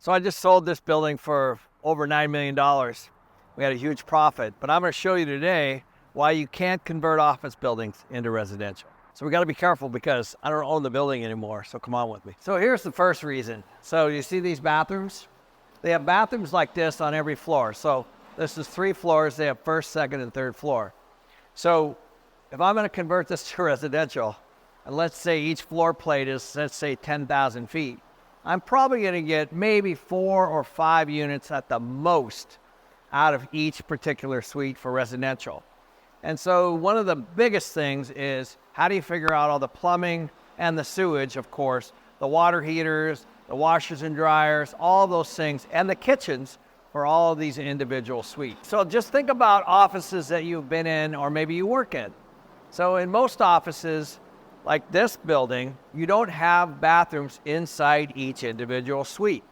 So I just sold this building for over $9 million. We had a huge profit, but I'm going to show you today why you can't convert office buildings into residential. So we got to be careful because I don't own the building anymore, so come on with me. So here's the first reason. So you see these bathrooms? They have bathrooms like this on every floor. So this is 3 floors. They have first, second, and third floor. So if I'm going to convert this to residential, and let's say each floor plate is, let's say 10,000 feet, I'm probably going to get maybe 4 or 5 units at the most out of each particular suite for residential. And so one of the biggest things is how do you figure out all the plumbing and the sewage, of course, the water heaters, the washers and dryers, all those things, and the kitchens for all of these individual suites. So just think about offices that you've been in or maybe you work in. So in most offices, like this building, you don't have bathrooms inside each individual suite.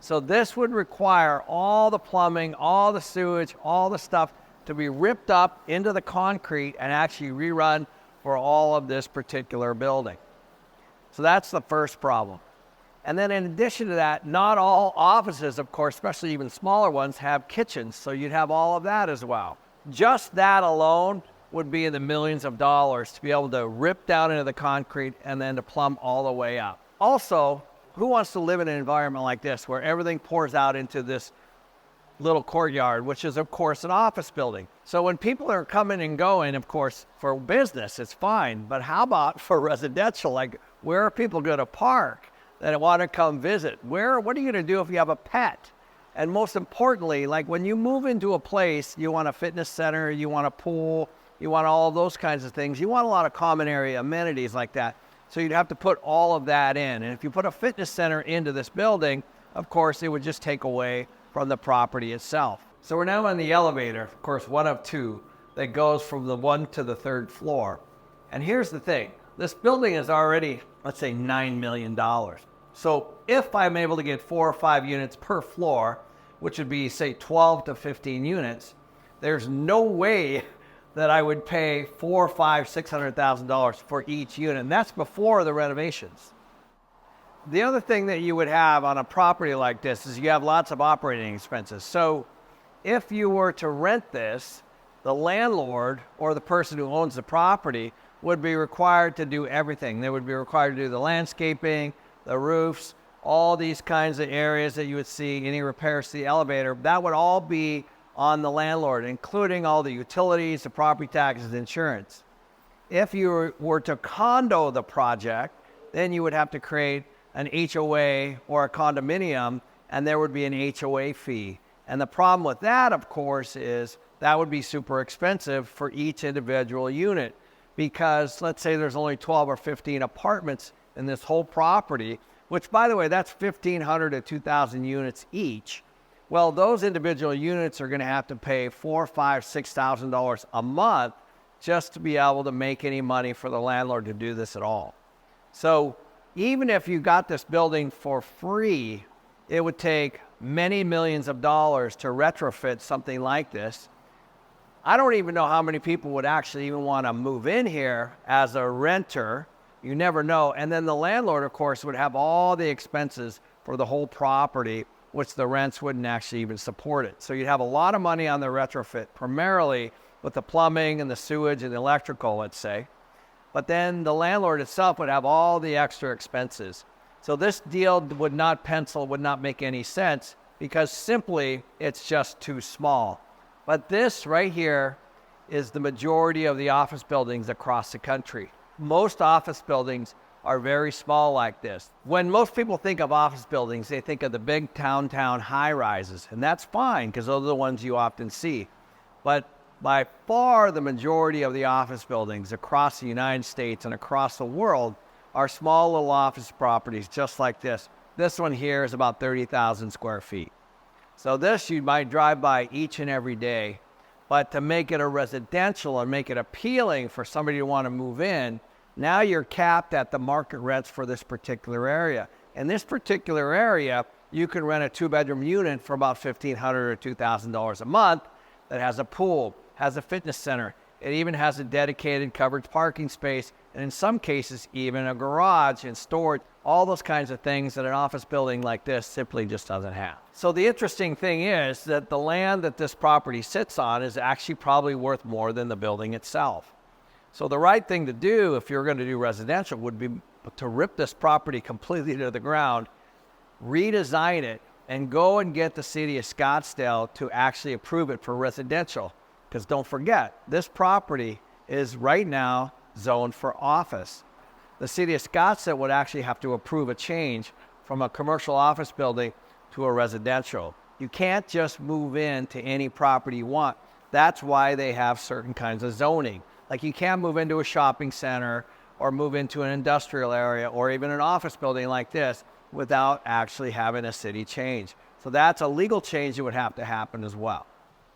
So this would require all the plumbing, all the sewage, all the stuff to be ripped up into the concrete and actually rerun for all of this particular building. So that's the first problem. And then in addition to that, not all offices, of course, especially even smaller ones, have kitchens. So you'd have all of that as well. Just that alone would be in the millions of dollars to be able to rip down into the concrete and then to plumb all the way up. Also, who wants to live in an environment like this where everything pours out into this little courtyard, which is of course an office building? So when people are coming and going, of course, for business, it's fine. But how about for residential? Like, where are people going to park that want to come visit? What are you going to do if you have a pet? And most importantly, like when you move into a place, you want a fitness center, you want a pool, you want all those kinds of things. You want a lot of common area amenities like that. So you'd have to put all of that in. And if you put a fitness center into this building, of course, it would just take away from the property itself. So we're now on the elevator, of course, one of 2, that goes from the 1 to the 3rd floor. And here's the thing. This building is already, let's say, $9 million. So if I'm able to get 4 or 5 units per floor, which would be, say, 12 to 15 units, there's no way that I would pay $400,000, $500,000, $600,000 for each unit. And that's before the renovations. The other thing that you would have on a property like this is you have lots of operating expenses. So if you were to rent this, the landlord or the person who owns the property would be required to do everything. They would be required to do the landscaping, the roofs, all these kinds of areas that you would see, any repairs to the elevator. That would all be on the landlord, including all the utilities, the property taxes, insurance. If you were to condo the project, then you would have to create an HOA or a condominium, and there would be an HOA fee. And the problem with that, of course, is that would be super expensive for each individual unit, because let's say there's only 12 or 15 apartments in this whole property, which, by the way, that's 1,500 to 2,000 units each. Well, those individual units are going to have to pay $4,000, $5,000, $6,000 a month just to be able to make any money for the landlord to do this at all. So even if you got this building for free, it would take many millions of dollars to retrofit something like this. I don't even know how many people would actually even want to move in here as a renter. You never know. And then the landlord, of course, would have all the expenses for the whole property, which the rents wouldn't actually even support it. So you'd have a lot of money on the retrofit, primarily with the plumbing and the sewage and the electrical, let's say. But then the landlord itself would have all the extra expenses. So this deal would not pencil, would not make any sense, because simply it's just too small. But this right here is the majority of the office buildings across the country. Most office buildings are very small like this. When most people think of office buildings, they think of the big downtown high-rises, and that's fine because those are the ones you often see. But by far the majority of the office buildings across the United States and across the world are small little office properties just like this. This one here is about 30,000 square feet. So this you might drive by each and every day, but to make it a residential and make it appealing for somebody to want to move in, now you're capped at the market rents for this particular area. In this particular area, you can rent a 2-bedroom unit for about $1,500 or $2,000 a month that has a pool, has a fitness center. It even has a dedicated covered parking space and in some cases even a garage and storage, all those kinds of things that an office building like this simply just doesn't have. So the interesting thing is that the land that this property sits on is actually probably worth more than the building itself. So the right thing to do if you're going to do residential would be to rip this property completely to the ground, redesign it, and go and get the city of Scottsdale to actually approve it for residential. Because don't forget, this property is right now zoned for office. The city of Scottsdale would actually have to approve a change from a commercial office building to a residential. You can't just move into any property you want. That's why they have certain kinds of zoning. Like you can't move into a shopping center or move into an industrial area or even an office building like this without actually having a city change. So that's a legal change that would have to happen as well.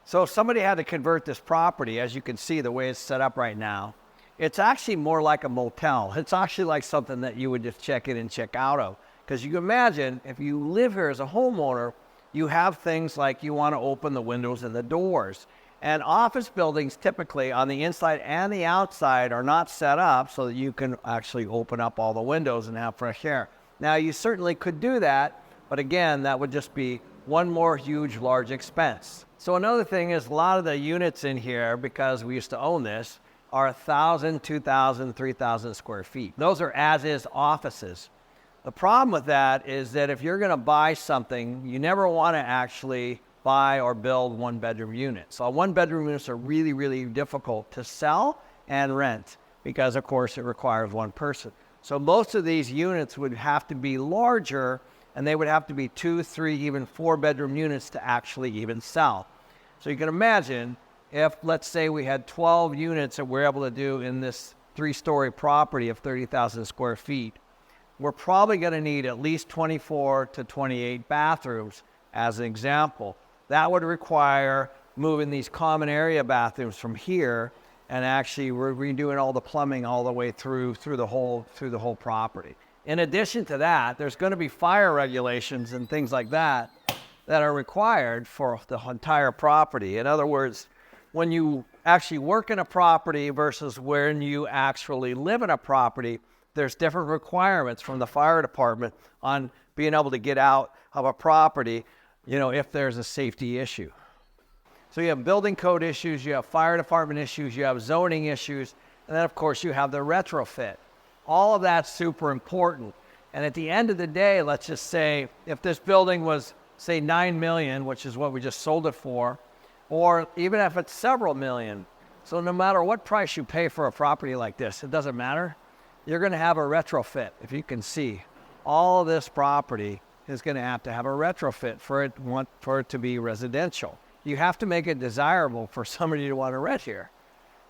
So if somebody had to convert this property, as you can see the way it's set up right now, it's actually more like a motel. It's actually like something that you would just check in and check out of. Because you can imagine if you live here as a homeowner, you have things like you want to open the windows and the doors. And office buildings typically on the inside and the outside are not set up so that you can actually open up all the windows and have fresh air. Now you certainly could do that, but again, that would just be one more huge, large expense. So another thing is a lot of the units in here, because we used to own this, are 1,000, 2,000, 3,000 square feet. Those are as-is offices. The problem with that is that if you're gonna buy something, you never wanna actually buy or build one-bedroom units. So one-bedroom units are really, really difficult to sell and rent because, of course, it requires one person. So most of these units would have to be larger, and they would have to be 2, 3, even 4-bedroom units to actually even sell. So you can imagine if, let's say, we had 12 units that we're able to do in this 3-story property of 30,000 square feet, we're probably going to need at least 24 to 28 bathrooms as an example. That would require moving these common area bathrooms from here and actually we're redoing all the plumbing all the way through the whole property. In addition to that, there's going to be fire regulations and things like that that are required for the entire property. In other words, when you actually work in a property versus when you actually live in a property, there's different requirements from the fire department on being able to get out of a property, you know, if there's a safety issue. So you have building code issues, you have fire department issues, you have zoning issues, and then of course you have the retrofit. All of that's super important. And at the end of the day, let's just say if this building was, say, $9 million, which is what we just sold it for, or even if it's several million. So no matter what price you pay for a property like this, it doesn't matter. You're going to have a retrofit. If you can see, all of this property is going to have a retrofit for it to be residential. You have to make it desirable for somebody to want to rent here.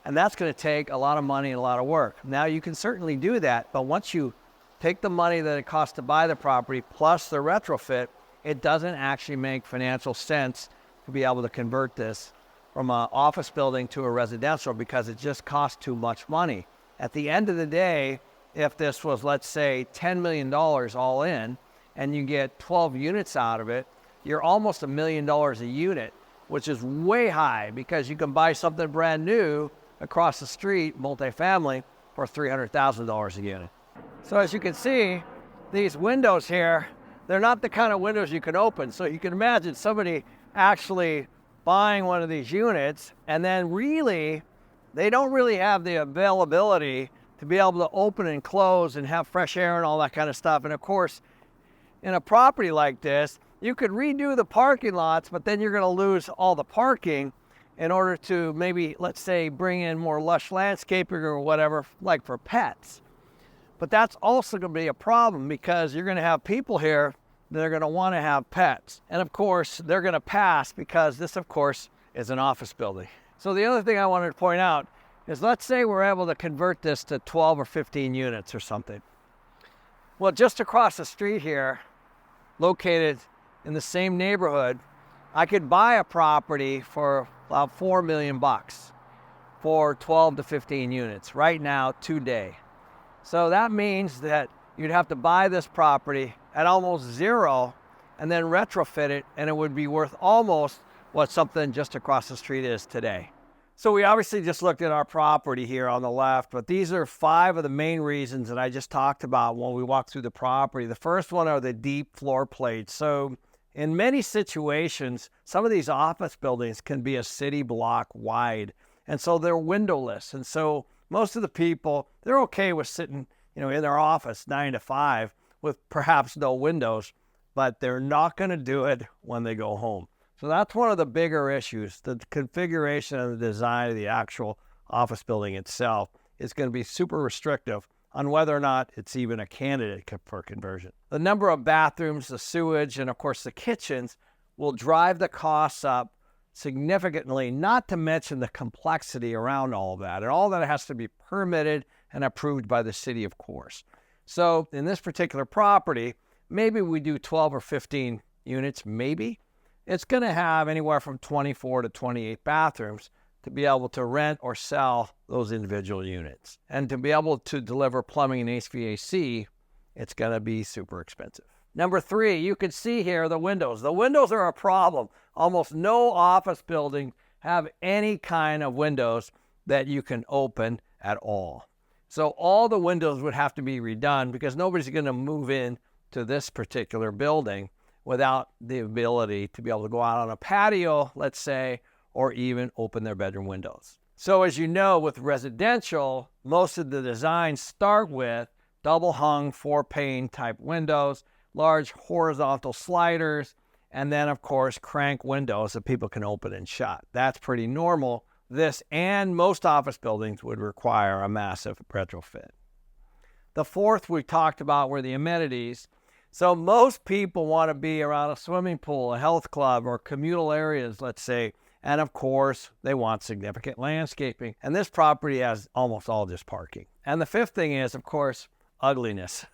And that's going to take a lot of money and a lot of work. Now you can certainly do that, but once you take the money that it costs to buy the property plus the retrofit, it doesn't actually make financial sense to be able to convert this from an office building to a residential because it just costs too much money. At the end of the day, if this was, let's say, $10 million all in, and you get 12 units out of it, you're almost $1 million a unit, which is way high because you can buy something brand new across the street, multifamily, for $300,000 a unit. So as you can see, these windows here, they're not the kind of windows you can open. So you can imagine somebody actually buying one of these units, and then really, they don't really have the availability to be able to open and close and have fresh air and all that kind of stuff. And of course, in a property like this, you could redo the parking lots, but then you're going to lose all the parking in order to maybe, let's say, bring in more lush landscaping or whatever, like for pets. But that's also going to be a problem because you're going to have people here that are going to want to have pets. And of course, they're going to pass because this, of course, is an office building. So the other thing I wanted to point out is, let's say we're able to convert this to 12 or 15 units or something. Well, just across the street here, located in the same neighborhood, I could buy a property for about $4 million for 12 to 15 units right now today. So that means that you'd have to buy this property at almost zero and then retrofit it, and it would be worth almost what something just across the street is today. So we obviously just looked at our property here on the left, but these are 5 of the main reasons that I just talked about when we walk through the property. The first one are the deep floor plates. So in many situations, some of these office buildings can be a city block wide, and so they're windowless. And so most of the people, they're okay with sitting, in their office 9 to 5 with perhaps no windows, but they're not going to do it when they go home. So that's one of the bigger issues. The configuration and the design of the actual office building itself is going to be super restrictive on whether or not it's even a candidate for conversion. The number of bathrooms, the sewage, and of course the kitchens will drive the costs up significantly, not to mention the complexity around all of that. And all that has to be permitted and approved by the city, of course. So in this particular property, maybe we do 12 or 15 units, maybe. It's going to have anywhere from 24 to 28 bathrooms to be able to rent or sell those individual units. And to be able to deliver plumbing and HVAC, it's going to be super expensive. Number 3, you can see here the windows. The windows are a problem. Almost no office building have any kind of windows that you can open at all. So all the windows would have to be redone because nobody's going to move in to this particular building without the ability to be able to go out on a patio, let's say, or even open their bedroom windows. So as you know, with residential, most of the designs start with double hung 4-pane type windows, large horizontal sliders, and then of course crank windows that people can open and shut. That's pretty normal. This and most office buildings would require a massive retrofit. The fourth we talked about were the amenities. So most people want to be around a swimming pool, a health club, or communal areas, let's say. And of course, they want significant landscaping. And this property has almost all just parking. And the fifth thing is, of course, ugliness.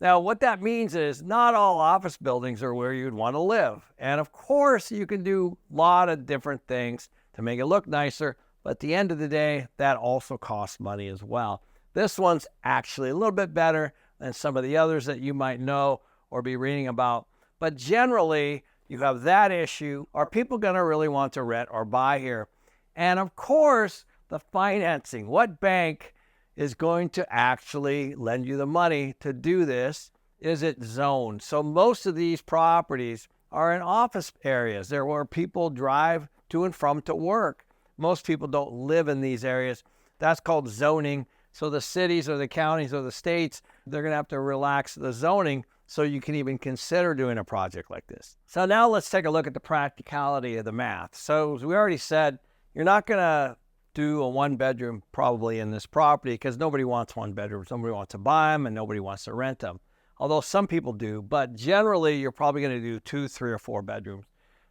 Now, what that means is not all office buildings are where you'd want to live. And of course, you can do a lot of different things to make it look nicer. But at the end of the day, that also costs money as well. This one's actually a little bit better than some of the others that you might know or be reading about. But generally, you have that issue. Are people going to really want to rent or buy here? And of course, the financing. What bank is going to actually lend you the money to do this? Is it zoned? So most of these properties are in office areas. They're where people drive to and from to work. Most people don't live in these areas. That's called zoning. So the cities or the counties or the states, they're going to have to relax the zoning so you can even consider doing a project like this. So now let's take a look at the practicality of the math. So as we already said, you're not going to do a 1-bedroom probably in this property because nobody wants 1 bedroom. Somebody wants to buy them and nobody wants to rent them. Although some people do, but generally you're probably going to do 2, 3, or 4 bedrooms.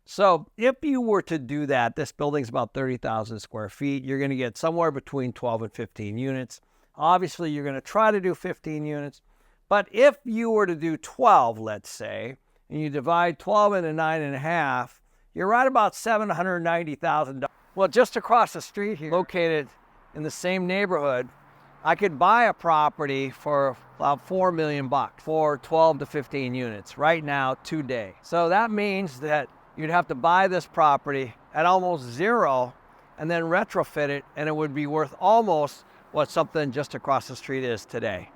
So if you were to do that, this building's about 30,000 square feet. You're going to get somewhere between 12 and 15 units. Obviously, you're going to try to do 15 units. But if you were to do 12, let's say, and you divide 12 into 9.5, you're right about $790,000. Well, just across the street here, located in the same neighborhood, I could buy a property for about $4 million for 12 to 15 units right now, today. So that means that you'd have to buy this property at almost zero and then retrofit it, and it would be worth almost what something just across the street is today.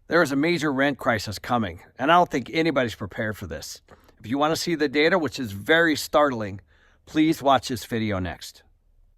There is a major rent crisis coming, and I don't think anybody's prepared for this. If you want to see the data, which is very startling, please watch this video next.